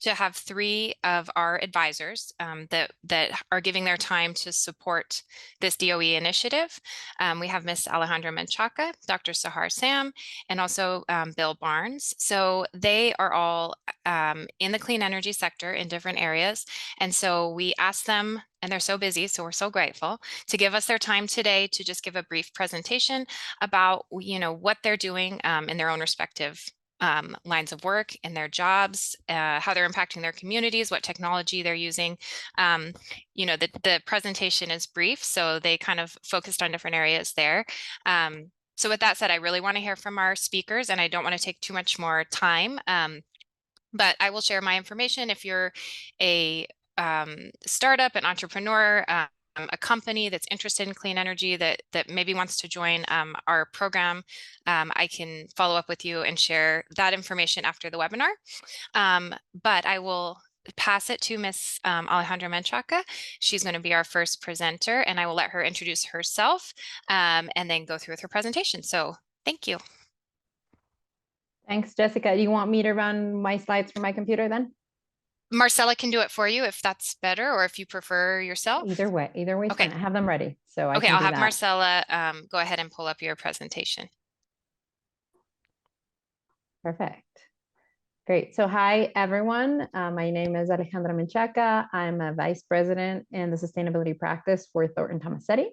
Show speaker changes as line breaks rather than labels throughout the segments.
to have 3 of our advisors that are giving their time to support this DOE initiative. We have Miss Alejandra Menchaca, Dr. Sahar Sam, and also Bill Barnes. So they are all in the clean energy sector in different areas. And so we asked them, and they're so busy, so we're so grateful, to give us their time today to just give a brief presentation about, what they're doing in their own respective lines of work in their jobs, how they're impacting their communities, what technology they're using. The presentation is brief, so they kind of focused on different areas there. So with that said, I really want to hear from our speakers, and I don't want to take too much more time. But I will share my information if you're a startup, an entrepreneur, a company that's interested in clean energy that maybe wants to join our program. I can follow up with you and share that information after the webinar. But I will pass it to Miss Alejandra Menchaca. She's going to be our first presenter, and I will let her introduce herself and then go through with her presentation. So thank you.
Thanks, Jessica. Do you want me to run my slides from my computer then?
Marcella can do it for you if that's better, or if you prefer yourself.
Either way,
okay.
I have them ready, so I
okay,
can
I'll
do
have
that.
Marcella go ahead and pull up your presentation.
Perfect. Great. So hi, everyone. My name is Alejandra Menchaca. I'm a vice president in the sustainability practice for Thorton Tomassetti.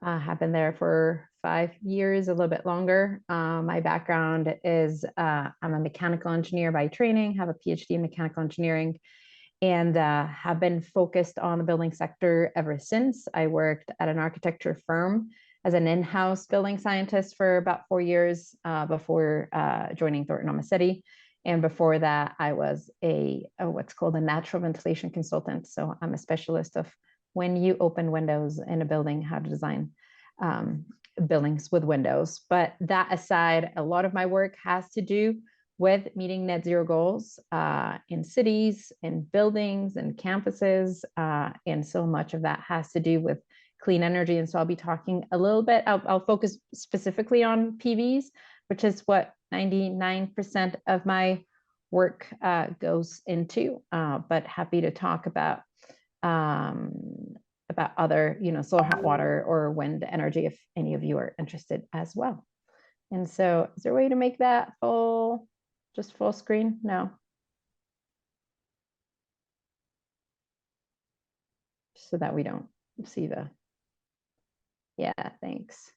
I have been there for 5 years, a little bit longer. My background is I'm a mechanical engineer by training, have a PhD in mechanical engineering, and have been focused on the building sector ever since. I worked at an architecture firm as an in-house building scientist for about 4 years before joining Thornton Tomassetti. And before that, I was what's called a natural ventilation consultant. So I'm a specialist of when you open windows in a building, how to design buildings with windows. But that aside, a lot of my work has to do with meeting net zero goals in cities, in buildings, and campuses. And so much of that has to do with clean energy. And so I'll be talking a little bit, I'll focus specifically on PVs, which is what 99% of my work goes into, but happy to talk about other, solar hot water or wind energy if any of you are interested as well. And so is there a way to make that just full screen? No. So that we don't see yeah, thanks.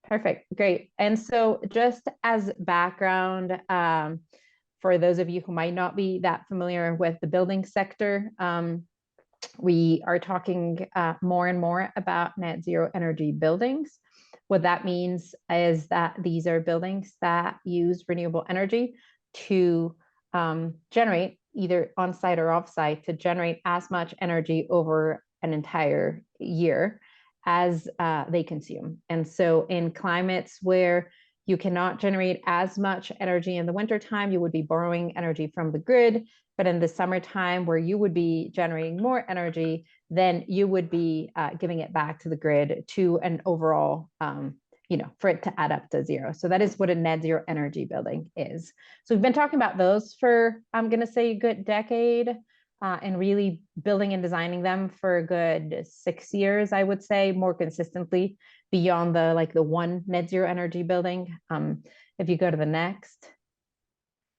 Perfect, great. And so just as background, for those of you who might not be that familiar with the building sector, we are talking more and more about net zero energy buildings. What that means is that these are buildings that use renewable energy to generate, either on-site or off-site, to generate as much energy over an entire year as they consume. And so in climates where you cannot generate as much energy in the wintertime, you would be borrowing energy from the grid. But in the summertime, where you would be generating more energy, then you would be giving it back to the grid to an overall, for it to add up to zero. So that is what a net zero energy building is. So we've been talking about those for, I'm going to say, a good decade, and really building and designing them for a good 6 years, I would say, more consistently beyond the one net zero energy building. If you go to the next.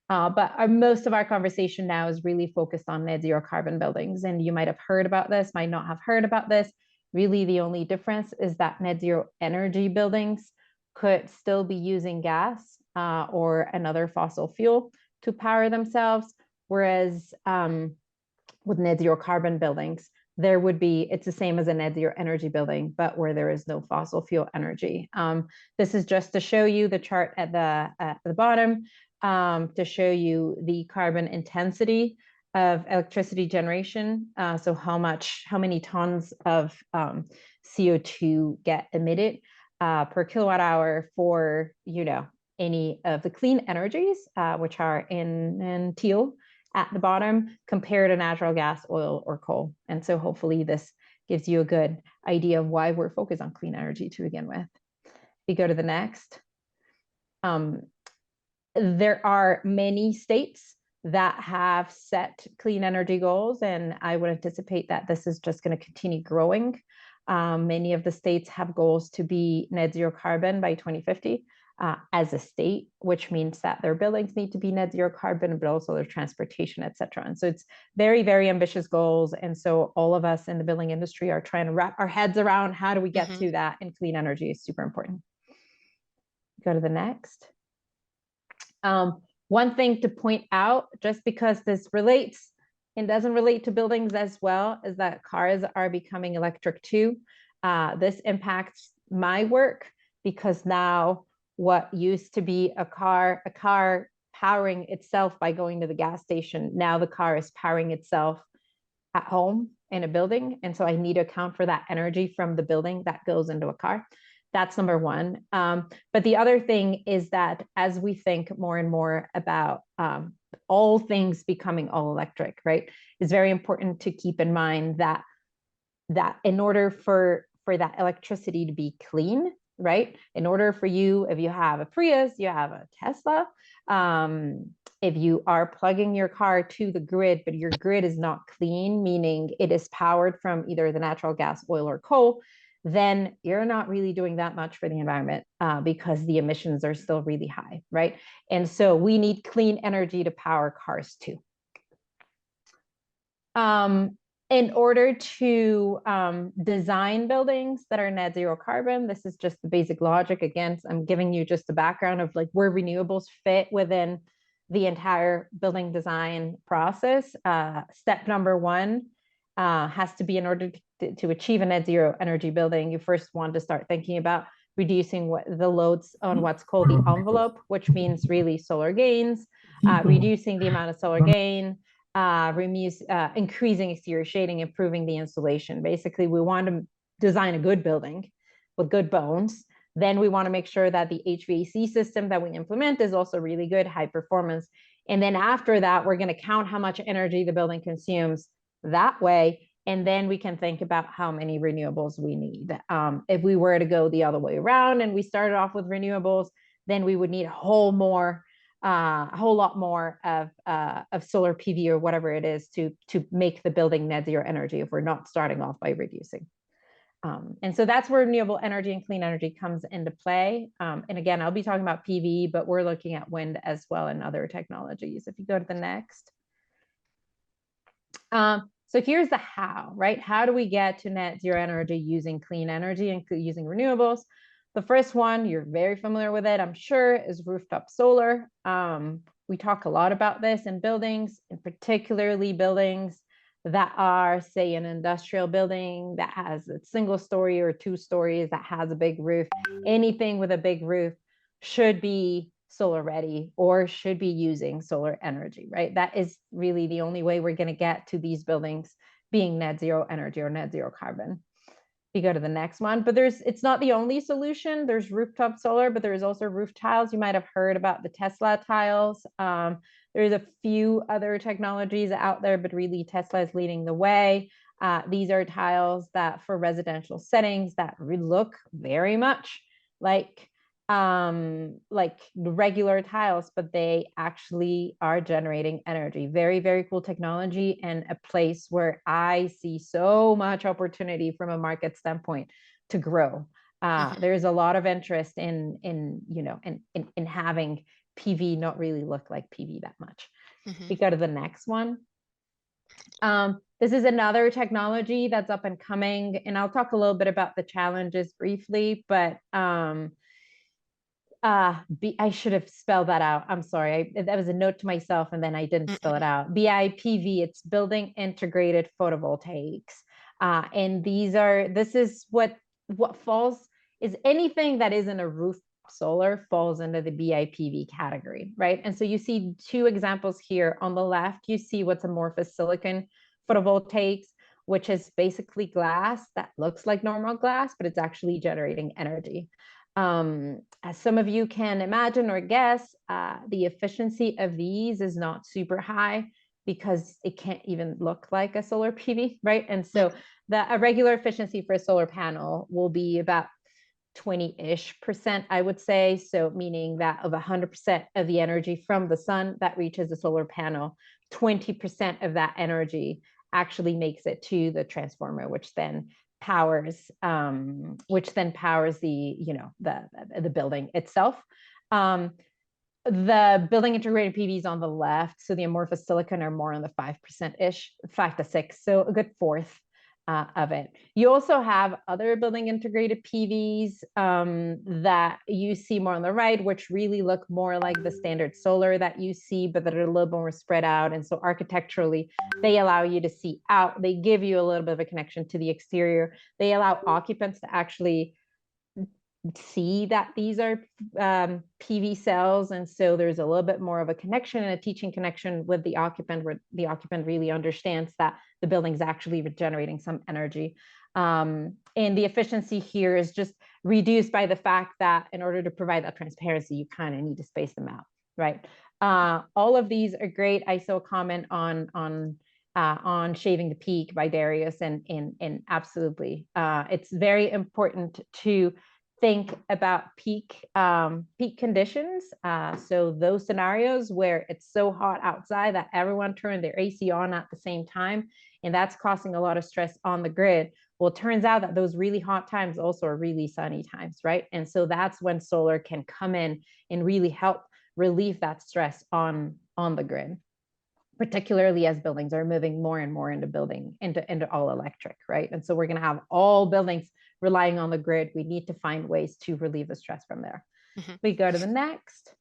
But most of our conversation now is really focused on net zero carbon buildings. And you might have heard about this, might not have heard about this. Really, the only difference is that net zero energy buildings could still be using gas or another fossil fuel to power themselves. Whereas with net zero carbon buildings, it's the same as a net zero energy building, but where there is no fossil fuel energy. This is just to show you the chart at the bottom, to show you the carbon intensity of electricity generation. So how many tons of CO2 get emitted per kilowatt hour for, any of the clean energies, which are in teal at the bottom, compared to natural gas, oil, or coal. And so hopefully this gives you a good idea of why we're focused on clean energy to begin with. If you go to the next. There are many states that have set clean energy goals, and I would anticipate that this is just going to continue growing. Many of the states have goals to be net zero carbon by 2050 as a state, which means that their buildings need to be net zero carbon, but also their transportation, et cetera. And so it's very, very ambitious goals. And so all of us in the building industry are trying to wrap our heads around how do we get to that, and clean energy is super important. Go to the next. One thing to point out, just because this relates and doesn't relate to buildings as well, is that cars are becoming electric too. This impacts my work because now what used to be a car powering itself by going to the gas station, now the car is powering itself at home in a building. And so I need to account for that energy from the building that goes into a car. That's number one. But the other thing is that as we think more and more about all things becoming all electric, right, it's very important to keep in mind that in order for that electricity to be clean, right, in order for you, if you have a Prius, you have a Tesla, if you are plugging your car to the grid, but your grid is not clean, meaning it is powered from either the natural gas, oil, or coal, then you're not really doing that much for the environment because the emissions are still really high, right? And so we need clean energy to power cars too. In order to design buildings that are net zero carbon, this is just the basic logic. Again, I'm giving you just the background of like where renewables fit within the entire building design process. Step number one has to be, in order to achieve a net zero energy building, you first want to start thinking about reducing the loads on what's called the envelope, which means really solar gains, reducing the amount of solar gain, increasing exterior shading, improving the insulation. Basically, we want to design a good building with good bones. Then we want to make sure that the HVAC system that we implement is also really good, high performance. And then after that, we're going to count how much energy the building consumes that way. And then we can think about how many renewables we need. If we were to go the other way around and we started off with renewables, then we would need a whole lot more of solar PV or whatever it is to make the building net zero energy if we're not starting off by reducing. And so that's where renewable energy and clean energy comes into play. And again, I'll be talking about PV, but we're looking at wind as well and other technologies. If you go to the next. So here's the how, right? How do we get to net zero energy using clean energy and using renewables? The first one, you're very familiar with it, I'm sure, is rooftop solar. We talk a lot about this in buildings, and particularly buildings that are, say, an industrial building that has a single story or 2 stories that has a big roof. Anything with a big roof should be solar ready or should be using solar energy, right? That is really the only way we're going to get to these buildings being net zero energy or net zero carbon. You go to the next one, but it's not the only solution. There's rooftop solar, but there's also roof tiles. You might have heard about the Tesla tiles. There's a few other technologies out there, but really Tesla is leading the way. These are tiles that for residential settings that look very much like regular tiles, but they actually are generating energy. Very, very cool technology, and a place where I see so much opportunity from a market standpoint to grow. There's a lot of interest in having PV not really look like PV that much. We go to the next one. This is another technology that's up and coming, and I'll talk a little bit about the challenges briefly, but I should have spelled that out. I'm sorry. That was a note to myself and then I didn't spell it out. BIPV, it's building integrated photovoltaics. And this is what falls, is anything that isn't a roof solar falls into the BIPV category, right? And so you see 2 examples here. On the left, you see what's amorphous silicon photovoltaics, which is basically glass that looks like normal glass, but it's actually generating energy. As some of you can imagine or guess, the efficiency of these is not super high because it can't even look like a solar PV, right? And so a regular efficiency for a solar panel will be about 20-ish%, I would say. So meaning that of 100% of the energy from the sun that reaches the solar panel, 20% of that energy actually makes it to the transformer, which then powers the, you know, the building itself. The building integrated PVs on the left, so the amorphous silicon are more on the 5%-ish, 5 to 6, so a good fourth of it. You also have other building integrated PVs that you see more on the right, which really look more like the standard solar that you see, but that are a little more spread out. And so architecturally, they allow you to see out. They give you a little bit of a connection to the exterior. They allow occupants to actually see that these are PV cells, and so there's a little bit more of a connection and a teaching connection with the occupant, where the occupant really understands that the building's actually generating some energy. And the efficiency here is just reduced by the fact that in order to provide that transparency, you kind of need to space them out, right? All of these are great. I saw a comment on Shaving the Peak by Darius, and absolutely, it's very important to think about peak conditions. So those scenarios where it's so hot outside that everyone turned their AC on at the same time, and that's causing a lot of stress on the grid. Well, it turns out that those really hot times also are really sunny times, right? And so that's when solar can come in and really help relieve that stress on the grid, particularly as buildings are moving more and more into all electric, right? And so we're going to have all buildings relying on the grid. We need to find ways to relieve the stress from there. Mm-hmm. We go to the next.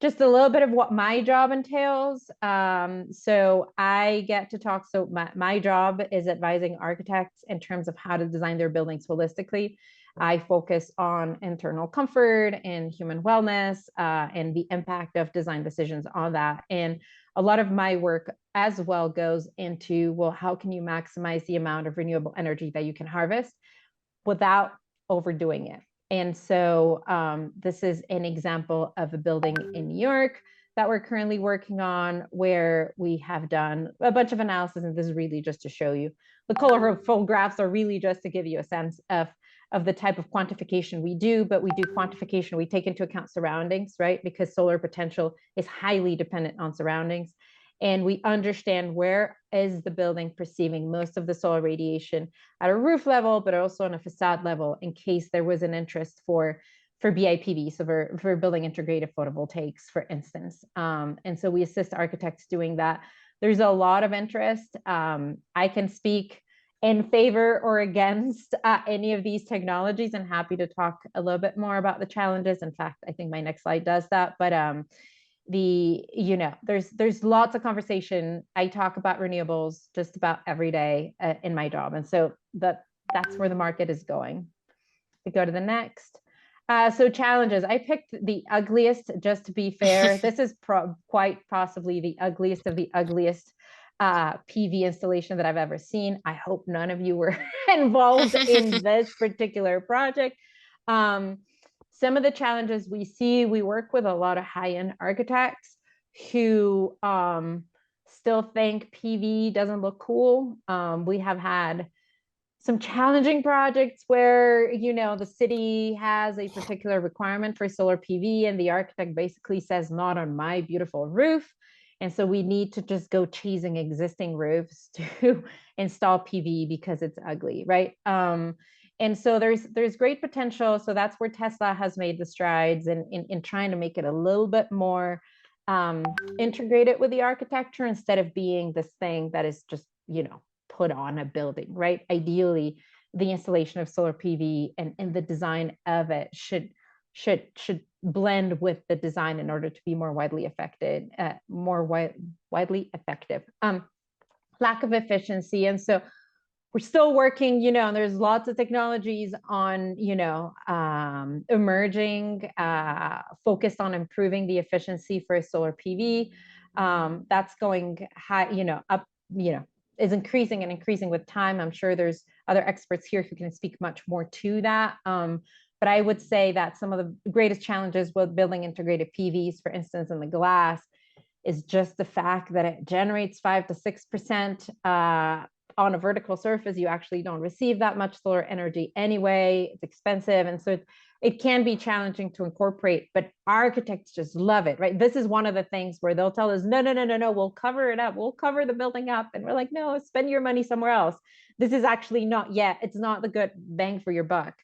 Just a little bit of what my job entails. So I get to talk. So my job is advising architects in terms of how to design their buildings holistically. I focus on internal comfort and human wellness and the impact of design decisions on that. And a lot of my work as well goes into, well, how can you maximize the amount of renewable energy that you can harvest without overdoing it? And so this is an example of a building in New York that we're currently working on, where we have done a bunch of analysis. And this is really just to show you. The colorful graphs are really just to give you a sense of the type of quantification we do, but we do quantification, we take into account surroundings, right? Because solar potential is highly dependent on surroundings. And we understand where is the building perceiving most of the solar radiation at a roof level, but also on a facade level, in case there was an interest for BIPV, so for building integrated photovoltaics, for instance. And so we assist architects doing that. There's a lot of interest. I can speak in favor or against any of these technologies, and happy to talk a little bit more about the challenges. In fact, I think my next slide does that. But there's lots of conversation. I talk about renewables just about every day in my job, and so that's where the market is going. We go to the next. So challenges. I picked the ugliest, just to be fair. This is quite possibly the ugliest of the ugliest PV installation that I've ever seen. I hope none of you were involved in this particular project. Some of the challenges we see, we work with a lot of high-end architects who still think PV doesn't look cool. We have had some challenging projects where, the city has a particular requirement for solar PV, and the architect basically says, not on my beautiful roof. And so we need to just go chasing existing roofs to install PV because it's ugly, right? And so there's great potential. So that's where Tesla has made the strides in trying to make it a little bit more integrated with the architecture, instead of being this thing that is just, put on a building, right? Ideally, the installation of solar PV and the design of it should blend with the design in order to be more widely effective. Lack of efficiency. And so we're still working, and there's lots of technologies on, emerging, focused on improving the efficiency for solar PV. That's going high, up, is increasing and increasing with time. I'm sure there's other experts here who can speak much more to that. But I would say that some of the greatest challenges with building integrated PVs, for instance, in the glass, is just the fact that it generates 5 to 6% on a vertical surface, you actually don't receive that much solar energy anyway. It's expensive. And so it can be challenging to incorporate, but architects just love it, right? This is one of the things where they'll tell us, no, we'll cover it up. We'll cover the building up. And we're like, no, spend your money somewhere else. This is actually not yet, it's not the good bang for your buck.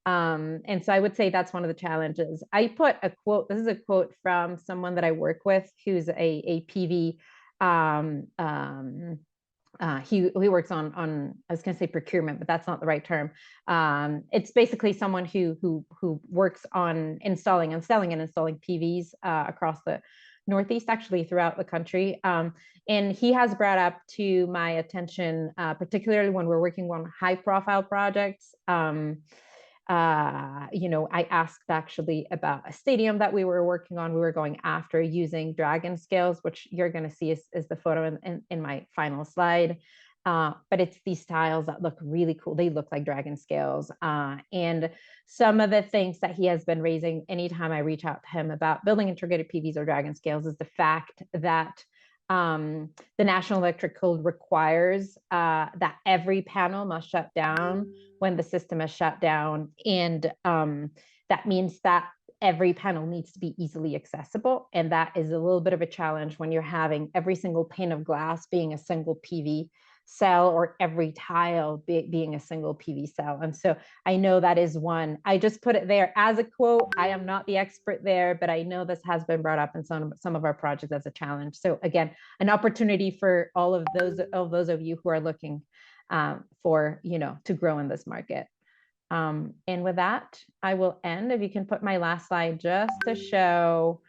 And so I would say that's one of the challenges. I put a quote, this is a quote from someone that I work with who's a PV, he works on I was going to say procurement, but that's not the right term. It's basically someone who works on installing and selling and installing PVs across the Northeast, actually throughout the country. And he has brought up to my attention, particularly when we're working on high profile projects. I asked actually about a stadium that we were working on. We were going after using dragon scales, which you're going to see is the photo in my final slide. But it's these tiles that look really cool. They look like dragon scales. And some of the things that he has been raising anytime I reach out to him about building integrated PVs or dragon scales is the fact that the National Electric Code requires that every panel must shut down when the system is shut down. And that means that every panel needs to be easily accessible. And that is a little bit of a challenge when you're having every single pane of glass being a single PV cell or every tile being a single PV cell. And so I know that is one. I just put it there as a quote. I am not the expert there, but I know this has been brought up in some of our projects as a challenge. So again, an opportunity for all of those of you who are looking for, to grow in this market. And with that, I will end. If you can put my last slide just to show,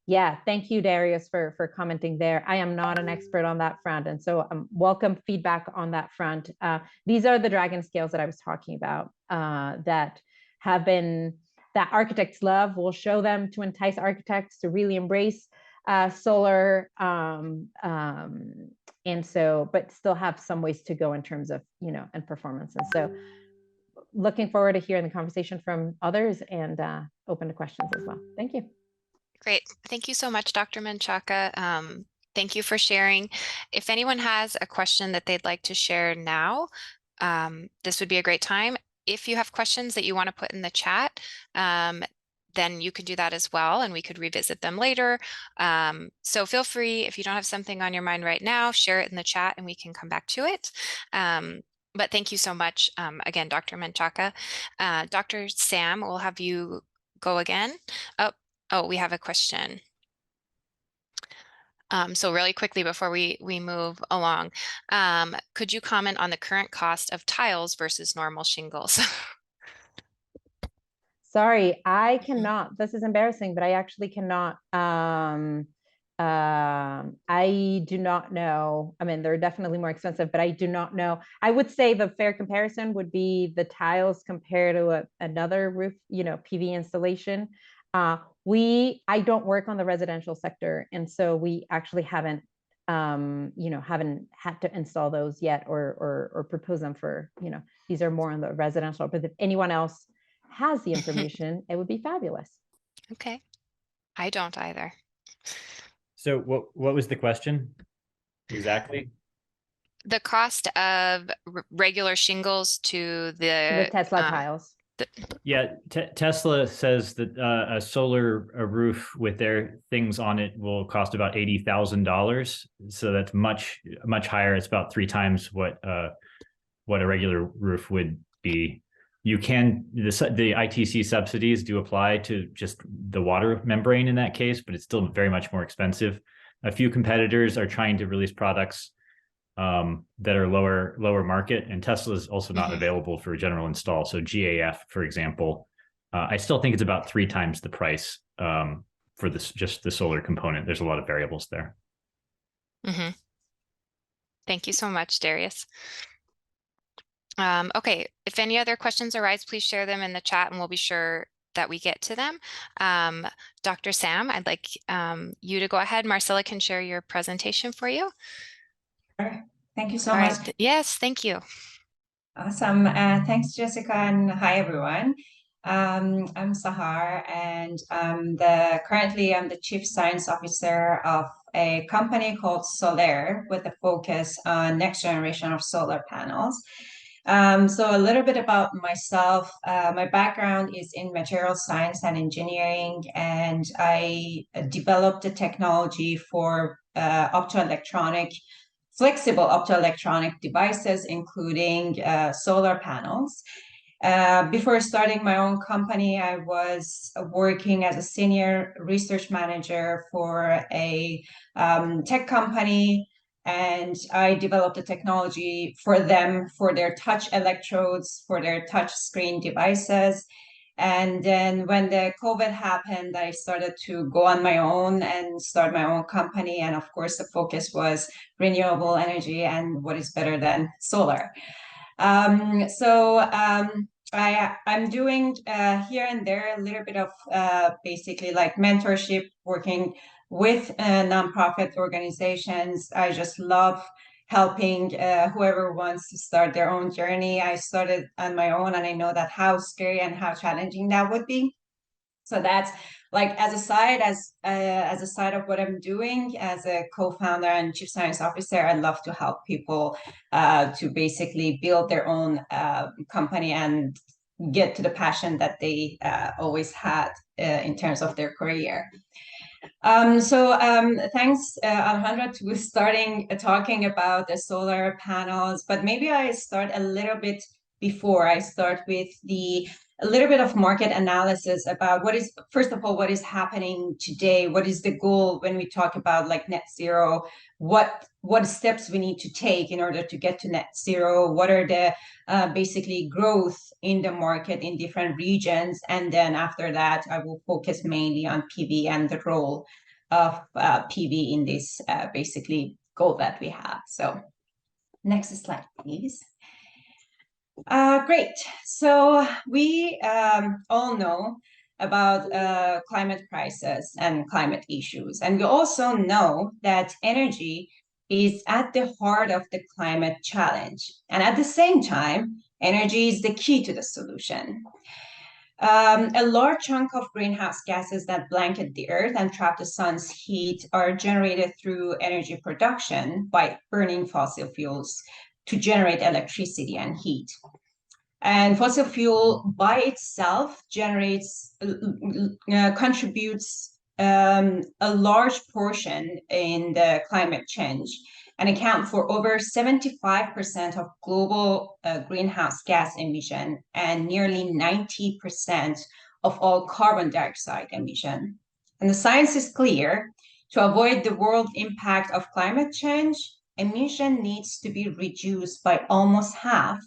yeah, thank you, Darius, for commenting there. I am not an expert on that front. And so welcome feedback on that front. These are the dragon scales that I was talking about that architects love. We'll show them to entice architects to really embrace solar. And so, but still have some ways to go in terms of, and performance. And so looking forward to hearing the conversation from others and open to questions as well. Thank you.
Great. Thank you so much, Dr. Menchaca. Thank you for sharing. If anyone has a question that they'd like to share now, this would be a great time. If you have questions that you want to put in the chat, then you could do that as well, and we could revisit them later. So feel free, if you don't have something on your mind right now, share it in the chat and we can come back to it. But thank you so much, again, Dr. Menchaca. Dr. Sam, we'll have you go again. Oh, we have a question. So really quickly before we move along, could you comment on the current cost of tiles versus normal shingles?
Sorry, I cannot. This is embarrassing, but I actually cannot. I do not know. I mean, they're definitely more expensive, but I do not know. I would say the fair comparison would be the tiles compared to another roof, PV installation. I don't work on the residential sector, and so we actually haven't had to install those yet or propose them for, these are more on the residential, but if anyone else has the information, it would be fabulous.
Okay. I don't either.
So what was the question exactly?
The cost of regular shingles to the
Tesla tiles.
Yeah, Tesla says that a solar roof with their things on it will cost about $80,000. So that's much higher. It's about 3 times what a regular roof would be. You can the ITC subsidies do apply to just the water membrane in that case, but it's still very much more expensive. A few competitors are trying to release products that are lower market, and Tesla is also not available for general install. So GAF, for example, I still think it's about 3 times the price for just the solar component. There's a lot of variables there.
Thank you so much, Darius. Okay, if any other questions arise, please share them in the chat and we'll be sure that we get to them. Dr. Sam, I'd like you to go ahead. Marcella can share your presentation for you.
Thank you so much.
Yes, thank you.
Awesome. Thanks, Jessica, and hi, everyone. I'm Sahar, and currently I'm the Chief Science Officer of a company called Solaires with a focus on next generation of solar panels. So a little bit about myself. My background is in material science and engineering, and I developed a technology for flexible optoelectronic devices, including solar panels. Before starting my own company, I was working as a senior research manager for a tech company, and I developed a technology for them for their touch electrodes, for their touch screen devices. And then when the COVID happened, I started to go on my own and start my own company. And of course, the focus was renewable energy, and what is better than solar. I'm doing here and there a little bit of basically like mentorship, working with nonprofit organizations. I just love helping whoever wants to start their own journey. I started on my own, and I know that how scary and how challenging that would be. So that's like as a side of what I'm doing as a co-founder and chief science officer. I love to help people to basically build their own company and get to the passion that they always had in terms of their career. Thanks, Alejandra, to starting talking about the solar panels, but maybe I start a little bit before. I start with a little bit of market analysis about first of all, what is happening today? What is the goal when we talk about like net zero? What steps we need to take in order to get to net zero? What are the basically growth in the market in different regions? And then after that, I will focus mainly on PV and the role of PV in this basically goal that we have. So next slide, please. Great. So we all know about climate crisis and climate issues. And we also know that energy is at the heart of the climate challenge. And at the same time, energy is the key to the solution. A large chunk of greenhouse gases that blanket the earth and trap the sun's heat are generated through energy production by burning fossil fuels to generate electricity and heat. And fossil fuel by itself contributes a large portion in the climate change and account for over 75% of global greenhouse gas emission and nearly 90% of all carbon dioxide emission. And the science is clear. To avoid the world impact of climate change, emission needs to be reduced by almost half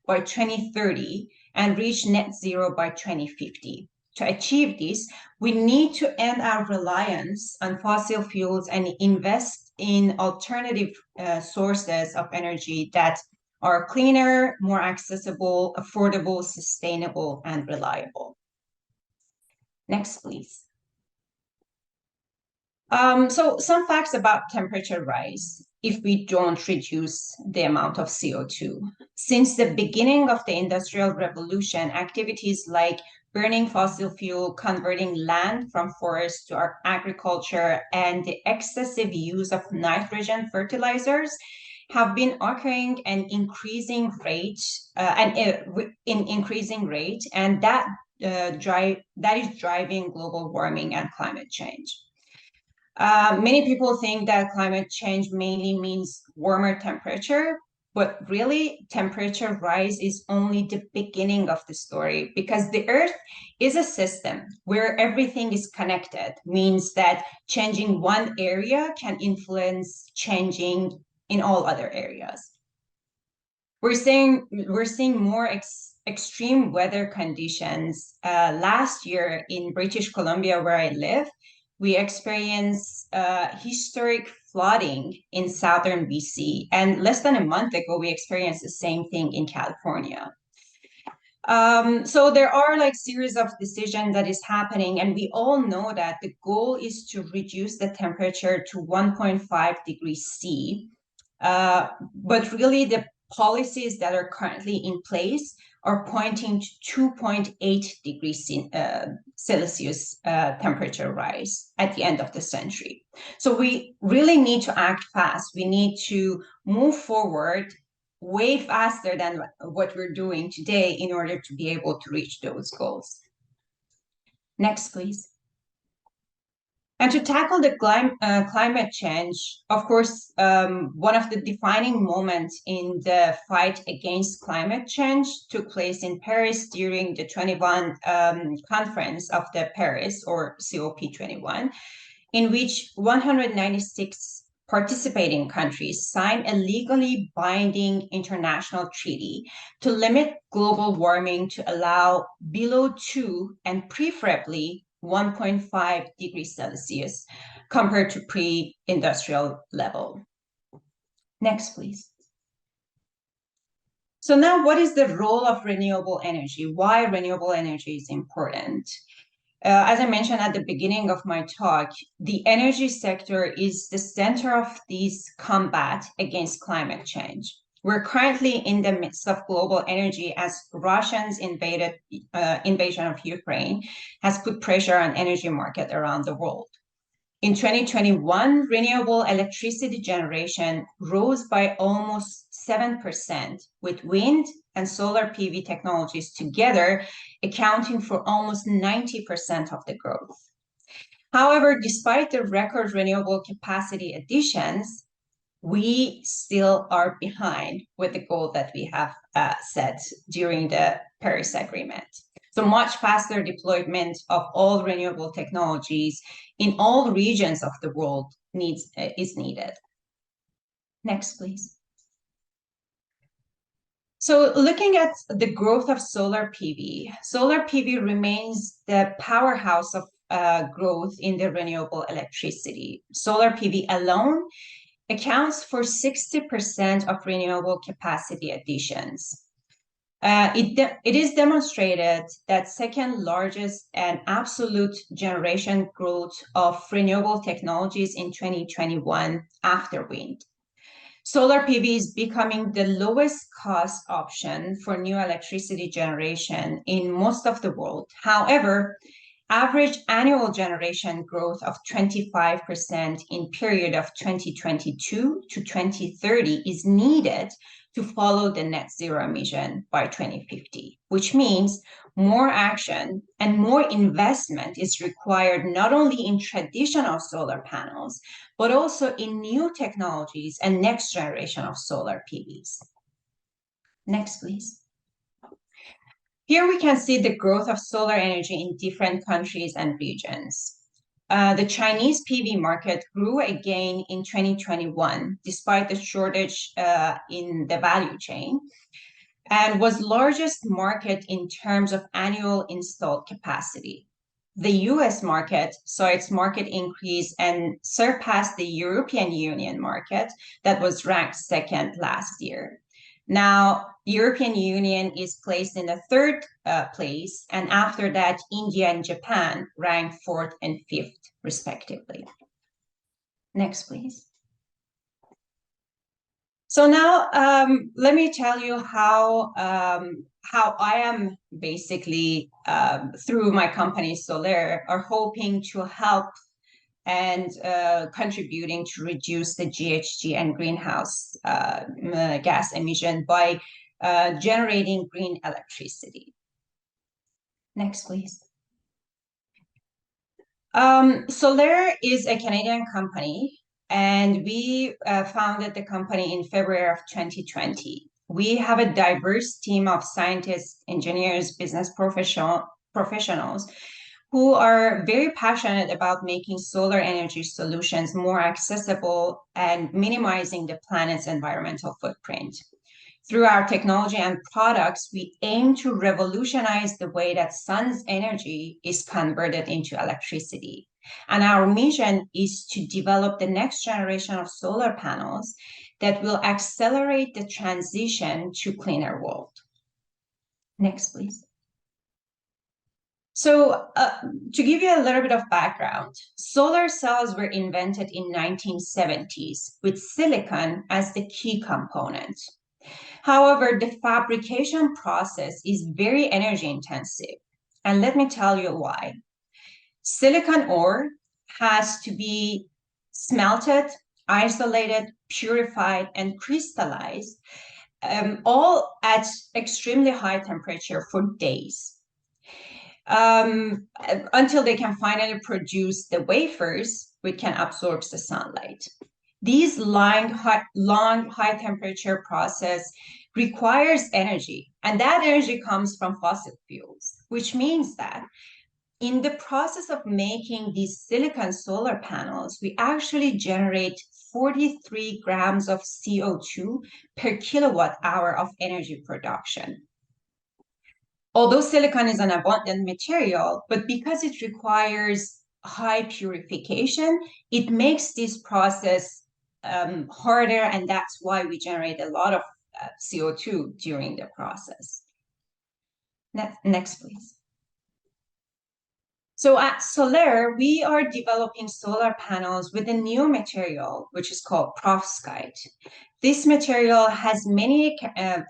by 2030 and reach net zero by 2050. To achieve this, we need to end our reliance on fossil fuels and invest in alternative sources of energy that are cleaner, more accessible, affordable, sustainable, and reliable. Next, please. So some facts about temperature rise if we don't reduce the amount of CO2. Since the beginning of the Industrial Revolution, activities like burning fossil fuel, converting land from forests to our agriculture, and the excessive use of nitrogen fertilizers have been occurring at increasing rate, and that is driving global warming and climate change. Many people think that climate change mainly means warmer temperature, but really temperature rise is only the beginning of the story, because the Earth is a system where everything is connected, means that changing one area can influence changing in all other areas. We're seeing more extreme weather conditions. Last year in British Columbia, where I live, we experienced historic flooding in southern BC. And less than a month ago, we experienced the same thing in California. So there are like series of decisions that is happening, and we all know that the goal is to reduce the temperature to 1.5 degrees C. But really policies that are currently in place are pointing to 2.8 degrees Celsius temperature rise at the end of the century. So we really need to act fast. We need to move forward way faster than what we're doing today in order to be able to reach those goals. Next, please. And to tackle the climate change, of course, one of the defining moments in the fight against climate change took place in Paris during the 21 conference of the Paris, or COP21, in which 196 participating countries signed a legally binding international treaty to limit global warming to allow below 2 and preferably 1.5 degrees Celsius compared to pre-industrial level. Next, please. So now, what is the role of renewable energy? Why renewable energy is important? As I mentioned at the beginning of my talk, the energy sector is the center of this combat against climate change. We're currently in the midst of global energy as Russia's invasion of Ukraine has put pressure on energy market around the world. In 2021, renewable electricity generation rose by almost 7%, with wind and solar PV technologies together accounting for almost 90% of the growth. However, despite the record renewable capacity additions, we still are behind with the goal that we have set during the Paris Agreement. So much faster deployment of all renewable technologies in all regions of the world is needed. Next, please. So looking at the growth of solar PV remains the powerhouse of growth in the renewable electricity. Solar PV alone accounts for 60% of renewable capacity additions. It is demonstrated that second largest and absolute generation growth of renewable technologies in 2021 after wind. Solar PV is becoming the lowest cost option for new electricity generation in most of the world. However, average annual generation growth of 25% in period of 2022 to 2030 is needed to follow the net zero emission by 2050, which means more action and more investment is required not only in traditional solar panels, but also in new technologies and next generation of solar PVs. Next, please. Here we can see the growth of solar energy in different countries and regions. The Chinese PV market grew again in 2021, despite the shortage in the value chain, and was largest market in terms of annual installed capacity. The US market saw its market increase and surpassed the European Union market that was ranked second last year. Now, European Union is placed in the third place, and after that, India and Japan ranked fourth and fifth, respectively. Next, please. So now, let me tell you how I am basically, through my company Solaires, are hoping to help and contributing to reduce the GHG and greenhouse gas emission by generating green electricity. Next, please. Solaires is a Canadian company, and we founded the company in February of 2020. We have a diverse team of scientists, engineers, business professionals who are very passionate about making solar energy solutions more accessible and minimizing the planet's environmental footprint. Through our technology and products, we aim to revolutionize the way that sun's energy is converted into electricity. And our mission is to develop the next generation of solar panels that will accelerate the transition to cleaner world. Next, please. So to give you a little bit of background, solar cells were invented in 1970s with silicon as the key component. However, the fabrication process is very energy intensive. And let me tell you why. Silicon ore has to be smelted, isolated, purified, and crystallized, all at extremely high temperature for days. Until they can finally produce the wafers, which can absorb the sunlight. These long high temperature process requires energy, and that energy comes from fossil fuels, which means that in the process of making these silicon solar panels, we actually generate 43 grams of CO2 per kilowatt hour of energy production. Although silicon is an abundant material, but because it requires high purification, it makes this process harder, and that's why we generate a lot of CO2 during the process. Next, please. So at Solaire, we are developing solar panels with a new material, which is called perovskite. This material has many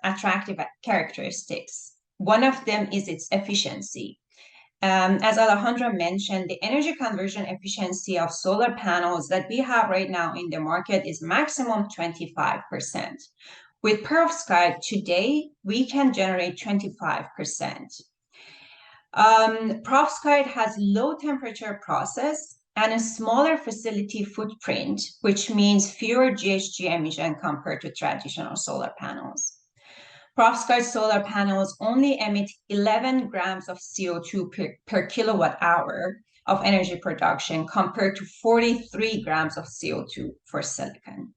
attractive characteristics. One of them is its efficiency. As Alejandra mentioned, the energy conversion efficiency of solar panels that we have right now in the market is maximum 25%. With perovskite today, we can generate 25%. Perovskite has low temperature process and a smaller facility footprint, which means fewer GHG emission compared to traditional solar panels. Perovskite solar panels only emit 11 grams of CO2 per kilowatt hour of energy production compared to 43 grams of CO2 for silicon.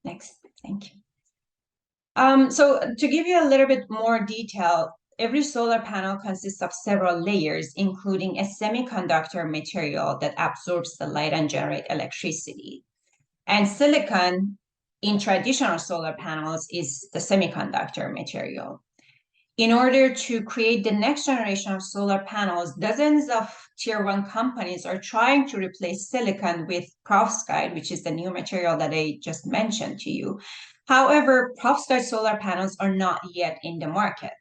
Next, thank you. So to give you a little bit more detail, every solar panel consists of several layers, including a semiconductor material that absorbs the light and generates electricity. And silicon in traditional solar panels is the semiconductor material. In order to create the next generation of solar panels, dozens of tier 1 companies are trying to replace silicon with perovskite, which is the new material that I just mentioned to you. However, perovskite solar panels are not yet in the market.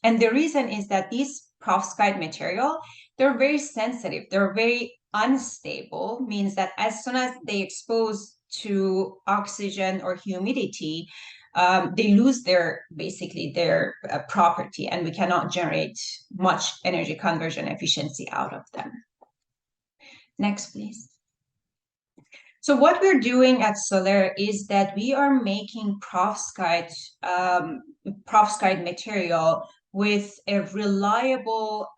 And the reason is that these perovskite material, they're very sensitive, they're very unstable, means that as soon as they expose to oxygen or humidity, they lose their property, and we cannot generate much energy conversion efficiency out of them. Next, please. So what we're doing at Solaire is that we are making perovskite material with a reliable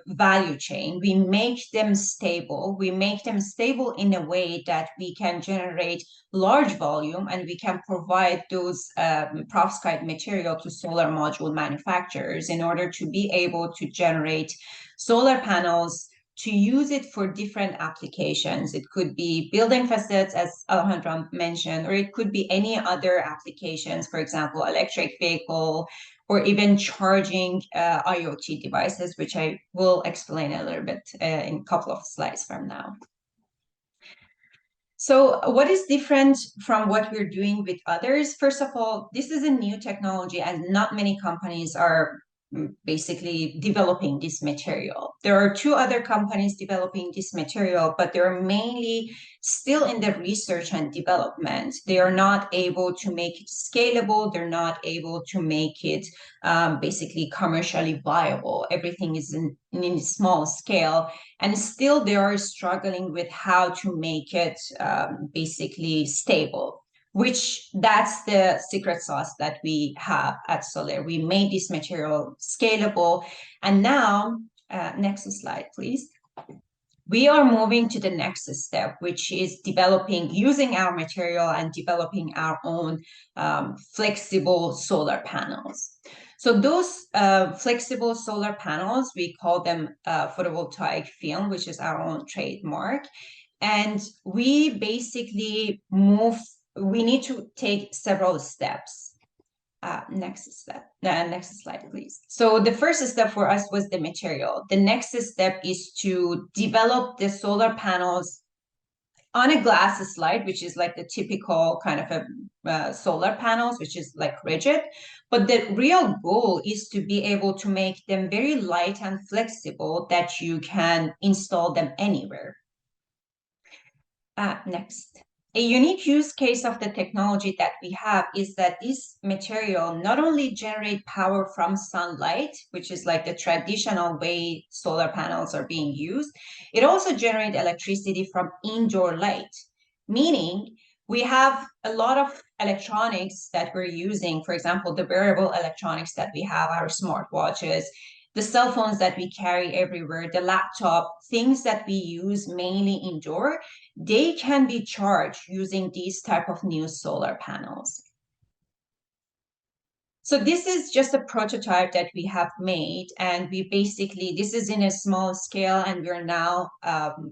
value chain. We make them stable. We make them stable in a way that we can generate large volume, and we can provide those perovskite material to solar module manufacturers in order to be able to generate solar panels to use it for different applications. It could be building facades, as Alejandra mentioned, or it could be any other applications, for example, electric vehicle, or even charging IoT devices, which I will explain a little bit in a couple of slides from now. So what is different from what we're doing with others? First of all, this is a new technology, and not many companies are basically developing this material. There are 2 other companies developing this material, but they're mainly still in the research and development. They are not able to make it scalable. They're not able to make it basically commercially viable. Everything is in small scale, and still they are struggling with how to make it basically stable, which that's the secret sauce that we have at Solaire. We made this material scalable. And now, next slide, please. We are moving to the next step, which is using our material and developing our own flexible solar panels. So those flexible solar panels, we call them photovoltaic film, which is our own trademark. And we basically we need to take several steps. Next slide, please. So the first step for us was the material. The next step is to develop the solar panels on a glass slide, which is like the typical kind of a solar panels, which is like rigid. But the real goal is to be able to make them very light and flexible that you can install them anywhere. Next. A unique use case of the technology that we have is that this material not only generate power from sunlight, which is like the traditional way solar panels are being used, it also generates electricity from indoor light, meaning we have a lot of electronics that we're using, for example, the wearable electronics that we have, our smartwatches, the cell phones that we carry everywhere, the laptop, things that we use mainly indoor, they can be charged using these type of new solar panels. So this is just a prototype that we have made, and we basically, this is in a small scale, and we're now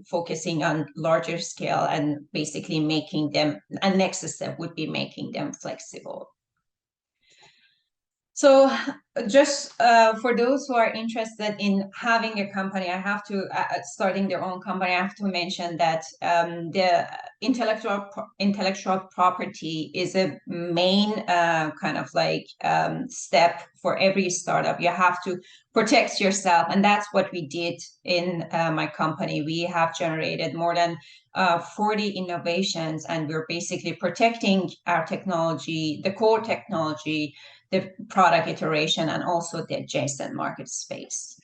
focusing on larger scale and basically making them, and next step would be making them flexible. So just for those who are interested in having a company, I have to, starting their own company, I have to mention that the intellectual property is a main kind of like step for every startup. You have to protect yourself, and that's what we did in my company. We have generated more than 40 innovations, and we're basically protecting our technology, the core technology, the product iteration, and also the adjacent market space.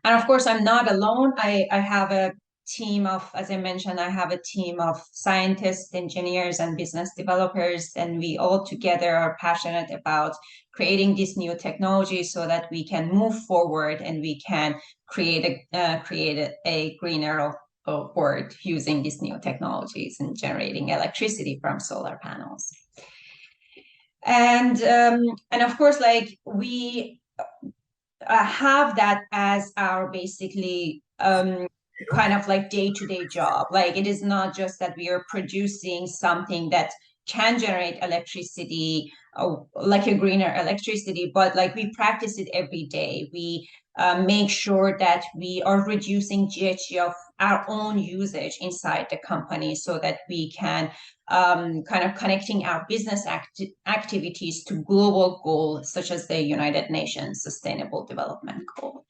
And of course, I'm not alone. I have a team of, as I mentioned, I have a team of scientists, engineers, and business developers, and we all together are passionate about creating this new technology so that we can move forward and we can create a greener world using these new technologies and generating electricity from solar panels. And of course, like we have that as our basically kind of like day-to-day job. Like it is not just that we are producing something that can generate electricity, like a greener electricity, but like we practice it every day. We make sure that we are reducing GHG of our own usage inside the company so that we can kind of connecting our business activities to global goals such as the United Nations Sustainable Development Goal.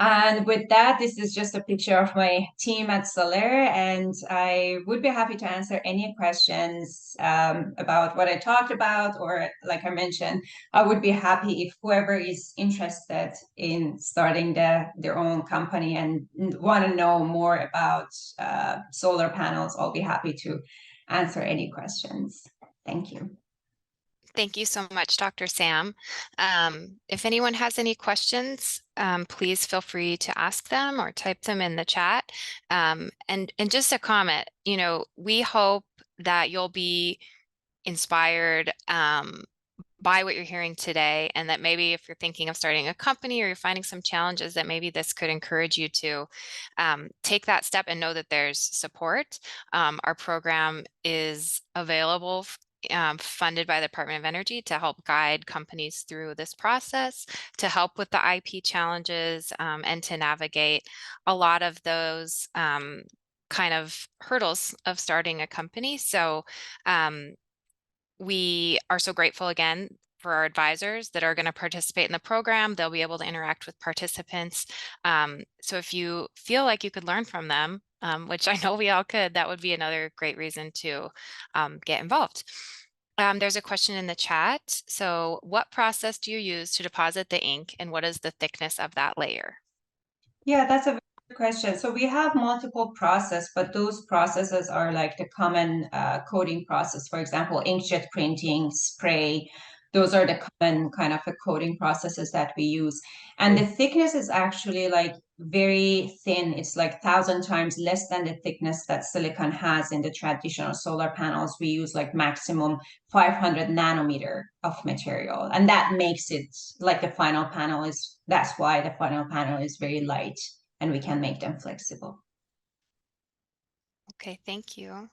And with that, this is just a picture of my team at Solaires, and I would be happy to answer any questions about what I talked about, or like I mentioned, I would be happy if whoever is interested in starting their own company and want to know more about solar panels, I'll be happy to answer any questions. Thank you.
Thank you so much, Dr. Sam. If anyone has any questions, please feel free to ask them or type them in the chat. And just a comment, you know, we hope that you'll be inspired by what you're hearing today, and that maybe if you're thinking of starting a company or you're finding some challenges, that maybe this could encourage you to take that step and know that there's support. Our program is available funded by the Department of Energy to help guide companies through this process, to help with the IP challenges, and to navigate a lot of those kind of hurdles of starting a company. So we are so grateful again for our advisors that are going to participate in the program. They'll be able to interact with participants. So if you feel like you could learn from them, which I know we all could, that would be another great reason to get involved. There's a question in the chat. So what process do you use to deposit the ink, and what is the thickness of that layer?
Yeah, that's a very good question. So we have multiple processes, but those processes are like the common coating process. For example, inkjet printing, spray. Those are the common kind of coating processes that we use. And the thickness is actually like very thin. It's like 1,000 times less than the thickness that silicon has in the traditional solar panels. We use like maximum 500 nanometer of material. And that makes it like the final panel is, that's why the final panel is very light and we can make them flexible.
Okay, thank you.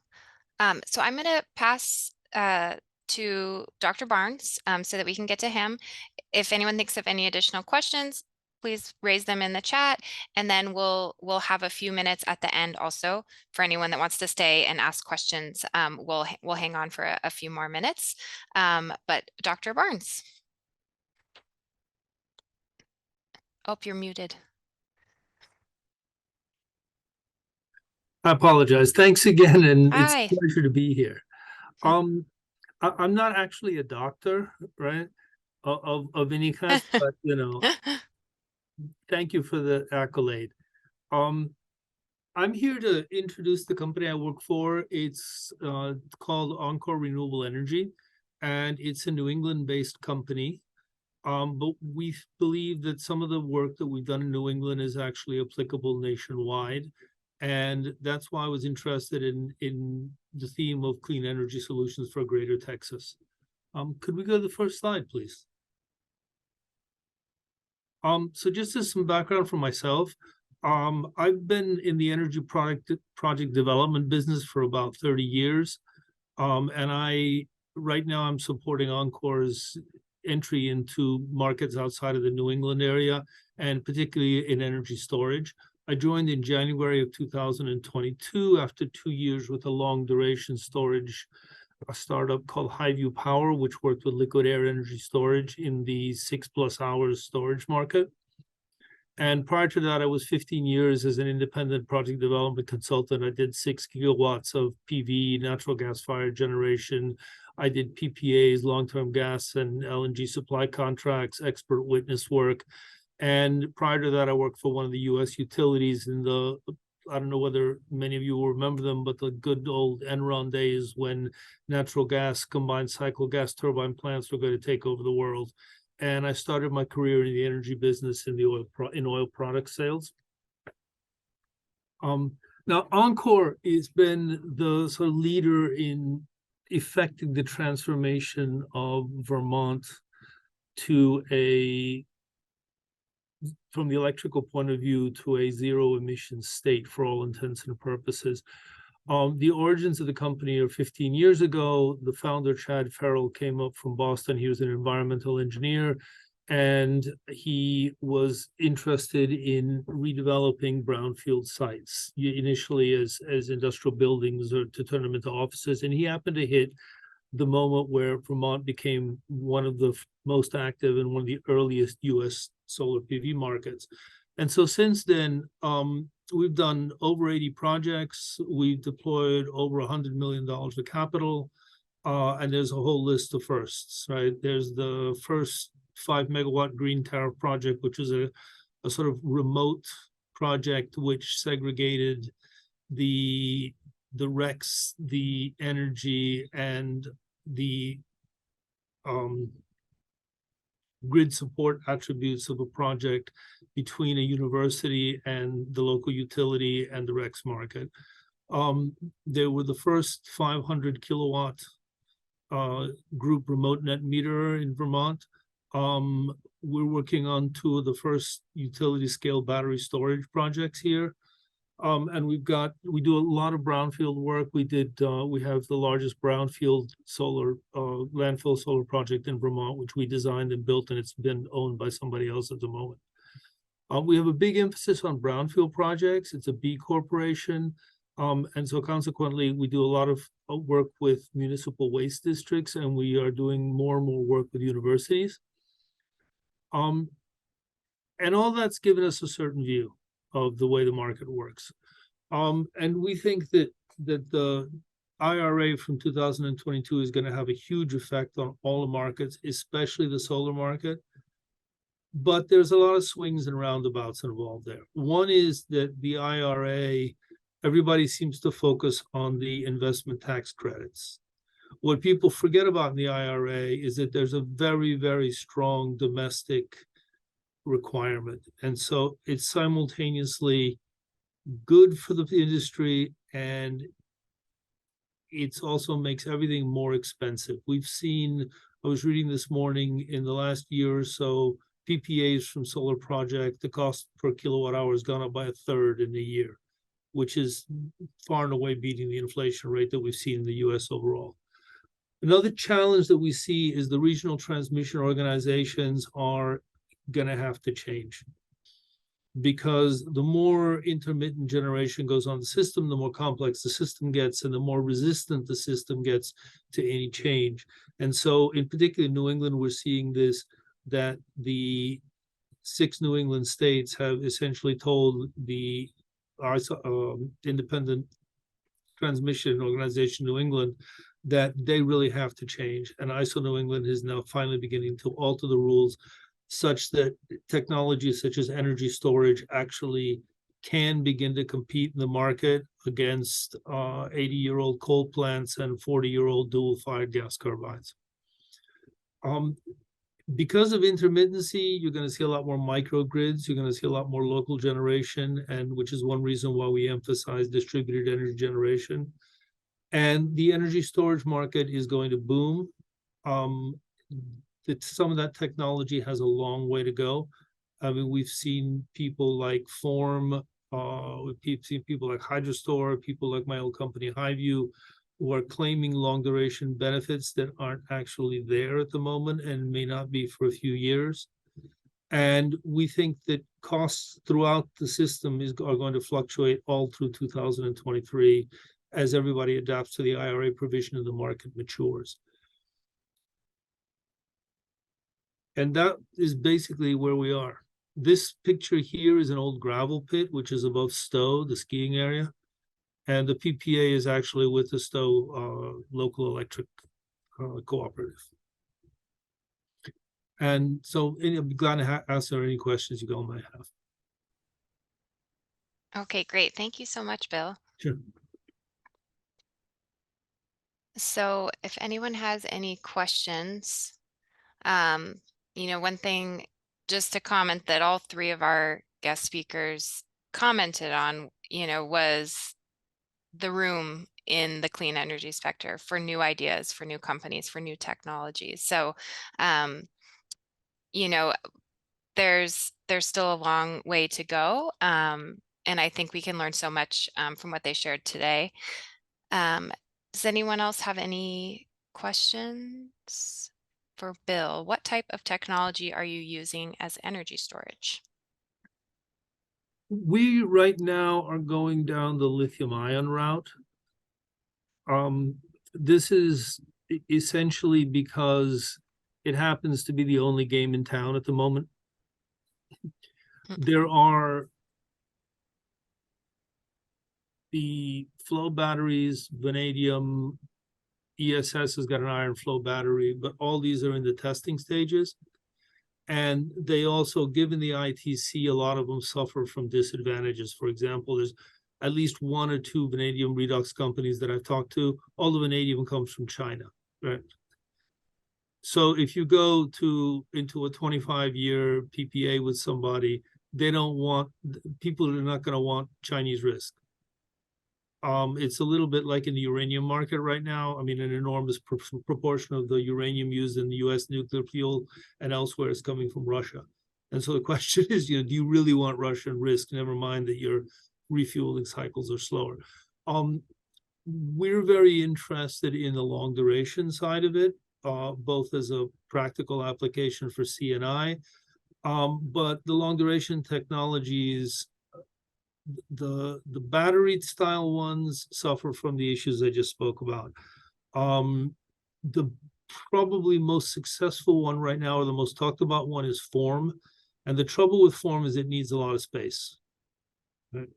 So I'm going to pass to Dr. Barnes so that we can get to him. If anyone thinks of any additional questions, please raise them in the chat, and then we'll have a few minutes at the end also for anyone that wants to stay and ask questions. We'll hang on for a few more minutes. But Dr. Barnes. Oh, you're muted.
I apologize. Thanks again, and
Hi.
it's a pleasure to be here. I'm not actually a doctor, right, of any kind, but you know, thank you for the accolade. I'm here to introduce the company I work for. It's called Encore Renewable Energy, and it's a New England-based company. But we believe that some of the work that we've done in New England is actually applicable nationwide. And that's why I was interested in the theme of clean energy solutions for Greater Texas. Could we go to the first slide, please? So just as some background for myself, I've been in the energy project development business for about 30 years. And right now I'm supporting Encore's entry into markets outside of the New England area, and particularly in energy storage. I joined in January of 2022 after 2 years with a long duration storage, a startup called Highview Power, which worked with liquid air energy storage in the 6+ hours storage market. And prior to that, I was 15 years as an independent project development consultant. I did 6 gigawatts of PV, natural gas fired generation. I did PPAs, long-term gas and LNG supply contracts, expert witness work. And prior to that, I worked for one of the US utilities in I don't know whether many of you will remember them, but the good old Enron days when natural gas combined cycle gas turbine plants were going to take over the world. And I started my career in the energy business in oil product sales. Now, Encore has been the sort of leader in effecting the transformation of Vermont to from the electrical point of view, to a zero emission state for all intents and purposes. The origins of the company are 15 years ago. The founder, Chad Farrell, came up from Boston. He was an environmental engineer, and he was interested in redeveloping brownfield sites, initially as industrial buildings or to turn them into offices. And he happened to hit the moment where Vermont became one of the most active and one of the earliest US solar PV markets. And so since then, we've done over 80 projects. We've deployed over $100 million of capital, and there's a whole list of firsts, right? There's the first 5-megawatt green tariff project, which is a sort of remote project which segregated the RECs, the energy, and the grid support attributes of a project between a university and the local utility and the RECs market. They were the first 500 kilowatt group remote net meter in Vermont. We're working on 2 of the first utility scale battery storage projects here. And we do a lot of brownfield work. We have the largest brownfield solar landfill solar project in Vermont, which we designed and built, and it's been owned by somebody else at the moment. We have a big emphasis on brownfield projects. It's a B corporation. And so consequently, we do a lot of work with municipal waste districts, and we are doing more and more work with universities. And all that's given us a certain view of the way the market works. And we think that the IRA from 2022 is going to have a huge effect on all the markets, especially the solar market. But there's a lot of swings and roundabouts involved there. One is that the IRA, everybody seems to focus on the investment tax credits. What people forget about in the IRA is that there's a very, very strong domestic requirement. And so it's simultaneously good for the industry, and it also makes everything more expensive. We've seen, I was reading this morning, in the last year or so, PPAs from solar project, the cost per kilowatt hour has gone up by 1/3 in a year, which is far and away beating the inflation rate that we've seen in the US overall. Another challenge that we see is the regional transmission organizations are going to have to change. because the more intermittent generation goes on the system, the more complex the system gets, and the more resistant the system gets to any change. And so in particular in New England, we're seeing this, that the 6 New England states have essentially told the independent transmission organization New England that they really have to change. And ISO New England is now finally beginning to alter the rules such that technologies such as energy storage actually can begin to compete in the market against 80-year-old coal plants and 40-year-old dual-fired gas turbines. Because of intermittency, you're going to see a lot more microgrids. You're going to see a lot more local generation, and which is one reason why we emphasize distributed energy generation. And the energy storage market is going to boom. Some of that technology has a long way to go. I mean, we've seen people like Form, we've seen people like Hydrostore, people like my old company Highview, who are claiming long duration benefits that aren't actually there at the moment and may not be for a few years. And we think that costs throughout the system are going to fluctuate all through 2023 as everybody adapts to the IRA provision and the market matures. And that is basically where we are. This picture here is an old gravel pit, which is above Stowe, the skiing area. And the PPA is actually with the Stowe local electric cooperative. And so I'd be glad to answer any questions you all might have.
Okay, great. Thank you so much, Bill.
Sure.
So if anyone has any questions, one thing just to comment that all 3 of our guest speakers commented on, was the room in the clean energy sector for new ideas, for new companies, for new technologies. So, there's still a long way to go. And I think we can learn so much from what they shared today. Does anyone else have any questions for Bill? What type of technology are you using as energy storage?
We right now are going down the lithium-ion route. This is essentially because it happens to be the only game in town at the moment. There are the flow batteries, vanadium, ESS has got an iron flow battery, but all these are in the testing stages. And they also, given the ITC, a lot of them suffer from disadvantages. For example, there's at least 1 or 2 vanadium redox companies that I've talked to. All the vanadium comes from China, right? So if you go into a 25-year PPA with somebody, people are not going to want Chinese risk. It's a little bit like in the uranium market right now. I mean, an enormous proportion of the uranium used in the US nuclear fuel and elsewhere is coming from Russia. And so the question is, do you really want Russian risk? Never mind that your refueling cycles are slower. We're very interested in the long duration side of it, both as a practical application for C&I, but the long duration technologies, the battery style ones suffer from the issues I just spoke about. The probably most successful one right now, or the most talked about one, is Form. And the trouble with Form is it needs a lot of space. Right?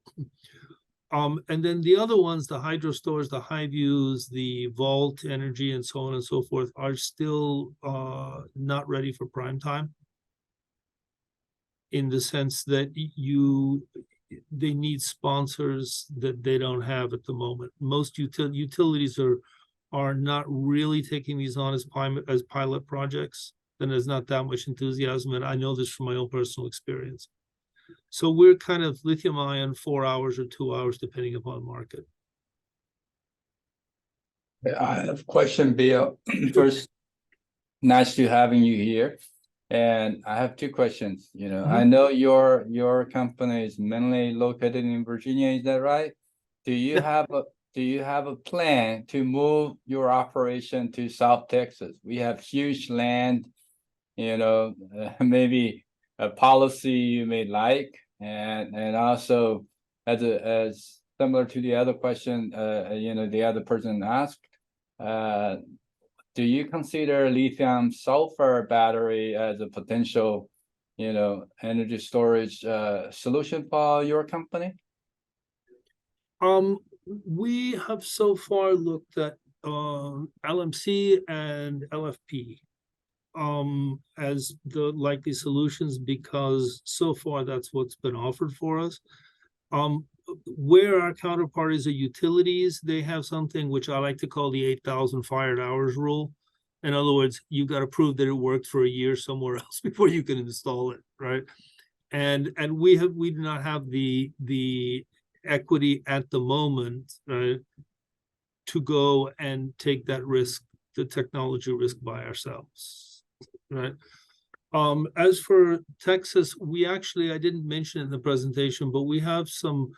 And then the other ones, the Hydrostores, the Highviews, the Vault Energy, and so on and so forth, are still not ready for prime time, in the sense that they need sponsors that they don't have at the moment. Most utilities are not really taking these on as pilot projects. Then there's not that much enthusiasm, and I know this from my own personal experience. So we're kind of lithium-ion 4 hours or 2 hours, depending upon market.
I have a question, Bill. First, nice to having you here. And I have 2 questions. I know your company is mainly located in Virginia. Is that right? Do you have a plan to move your operation to South Texas? We have huge land, maybe a policy you may like, And also as similar to the other question, the other person asked, do you consider lithium sulfur battery as a potential, energy storage solution for your company?
We have so far looked at LMC and LFP as the likely solutions, because so far that's what's been offered for us. Where our counterparties are utilities, they have something which I like to call the 8,000 fired hours rule. In other words, you got to prove that it worked for a year somewhere else before you can install it, right? And we do not have the equity at the moment, right, to go and take that risk, the technology risk, by ourselves, right? As for Texas, I didn't mention it in the presentation, but we have some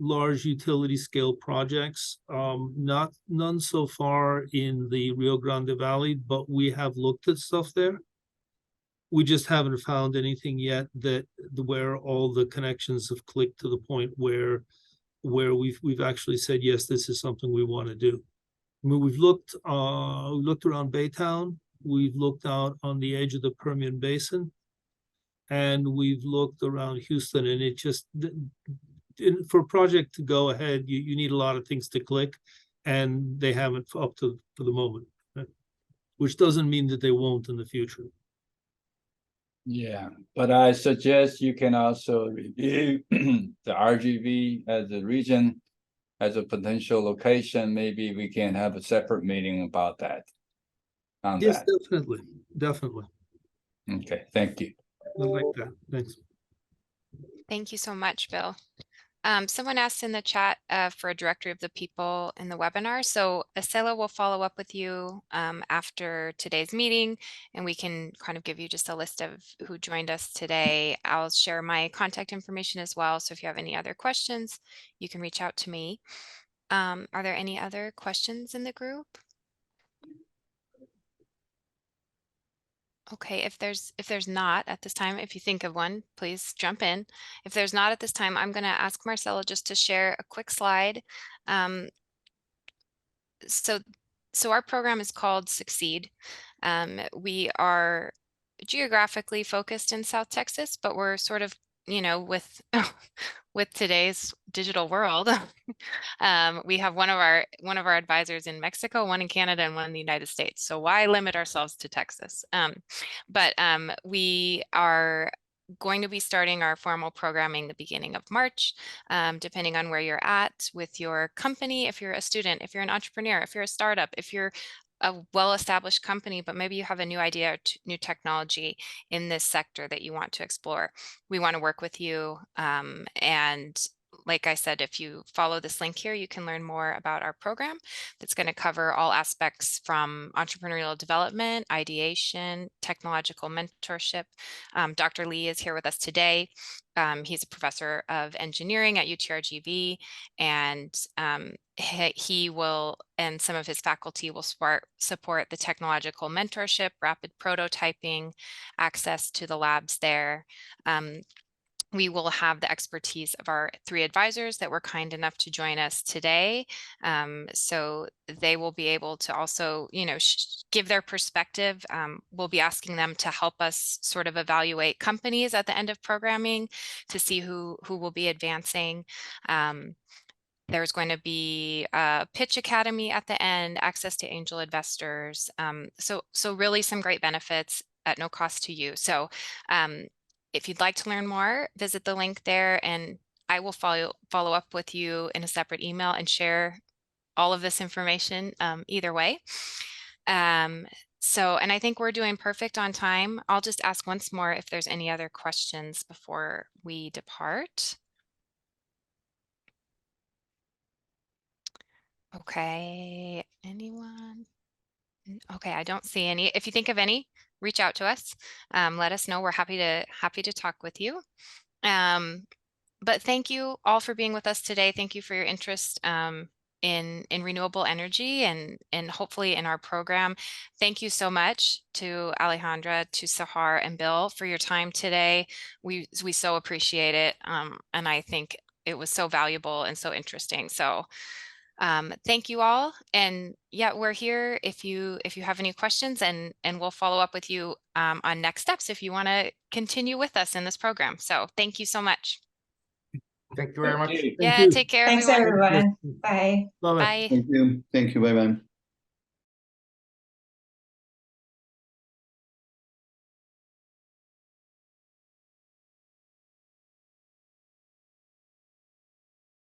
large utility scale projects, none so far in the Rio Grande Valley, but we have looked at stuff there. We just haven't found anything yet where all the connections have clicked to the point where we've actually said, yes, this is something we want to do. I mean, we've looked around Baytown, we've looked out on the edge of the Permian Basin, and we've looked around Houston, and it just, for a project to go ahead, you need a lot of things to click, and they haven't up to for the moment, right? Which doesn't mean that they won't in the future.
Yeah, but I suggest you can also review the RGV as a region, as a potential location. Maybe we can have a separate meeting about that.
Yes, definitely.
Okay, thank you.
I like that. Thanks.
Thank you so much, Bill. Someone asked in the chat for a directory of the people in the webinar. So Acela will follow up with you after today's meeting, and we can kind of give you just a list of who joined us today. I'll share my contact information as well. So if you have any other questions, you can reach out to me. Are there any other questions in the group? Okay, if there's not at this time, if you think of one, please jump in. If there's not at this time, I'm going to ask Marcella just to share a quick slide. So our program is called Succeed. We are geographically focused in South Texas, but we're sort of, with with today's digital world, we have one of our advisors in Mexico, one in Canada, and one in the United States. So why limit ourselves to Texas? But we are going to be starting our formal programming the beginning of March, depending on where you're at with your company. If you're a student, if you're an entrepreneur, if you're a startup, if you're a well-established company, but maybe you have a new idea or new technology in this sector that you want to explore, we want to work with you. And like I said, if you follow this link here, you can learn more about our program that's going to cover all aspects from entrepreneurial development, ideation, technological mentorship. Dr. Lee is here with us today. He's a professor of engineering at UTRGV, and he will, and some of his faculty will support the technological mentorship, rapid prototyping, access to the labs there. We will have the expertise of our 3 advisors that were kind enough to join us today. So they will be able to also, give their perspective. We'll be asking them to help us sort of evaluate companies at the end of programming to see who will be advancing. There's going to be a pitch academy at the end, access to angel investors. So really some great benefits at no cost to you. So if you'd like to learn more, visit the link there, and I will follow up with you in a separate email and share all of this information either way. And I think we're doing perfect on time. I'll just ask once more if there's any other questions before we depart. Okay, anyone? Okay, I don't see any. If you think of any, reach out to us. Let us know. We're happy to talk with you. But thank you all for being with us today. Thank you for your interest in renewable energy and hopefully in our program. Thank you so much to Alejandra, to Sahar, and Bill for your time today. We so appreciate it, and I think it was so valuable and so interesting. So thank you all, and yeah, we're here if you have any questions, and we'll follow up with you on next steps if you want to continue with us in this program. So thank you so much.
Thank you very much.
Yeah, take care,
Thanks,
everyone.
everyone. Bye.
Bye-bye.
Bye.
Thank you. Thank you. Bye bye.